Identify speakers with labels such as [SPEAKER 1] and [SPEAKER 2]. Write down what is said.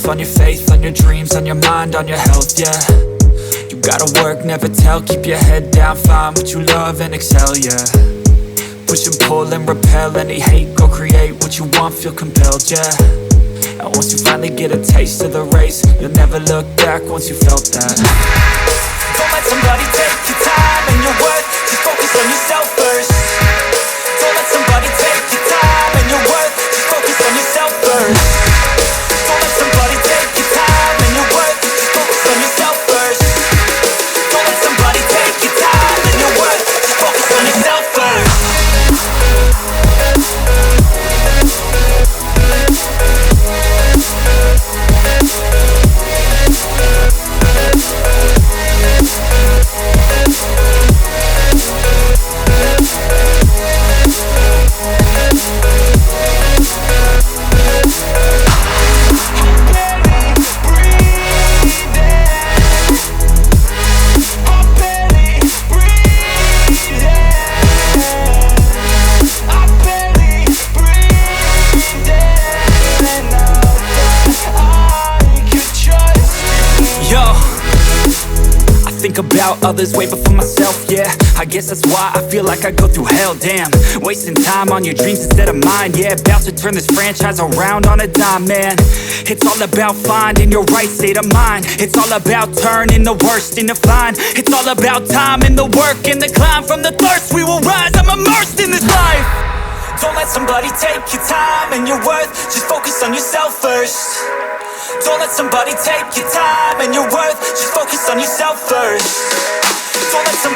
[SPEAKER 1] yourself, on your faith, on your dreams, on your mind, on your health, yeah. You gotta work, never tell, keep your head down, find what you love and excel, yeah. Push and pull and repel any hate, go create what you want, feel compelled, yeah. And once you finally get a taste of the race, you'll never look back once you felt that. Don't let somebody take your time and your worth, just focus on yourself first. Don't let somebody take your time and your worth, just focus on yourself first. Don't let somebody take your time and your worth, just focus on yourself first. Don't let somebody take your time and your worth, just focus on yourself first. Think about others way before myself, yeah. I guess that's why I feel like I go through hell, damn. Wasting time on your dreams instead of mine, yeah. About to turn this franchise around on a dime, man. It's all about finding your right state of mind. It's all about turning the worst into fine. It's all about time and the work and the climb. From the thirst we will rise, I'm immersed in this life. Don't let somebody take your time and your worth, just focus on yourself first. Don't let somebody take your time and your worth, just focus on yourself first. Don't let somebody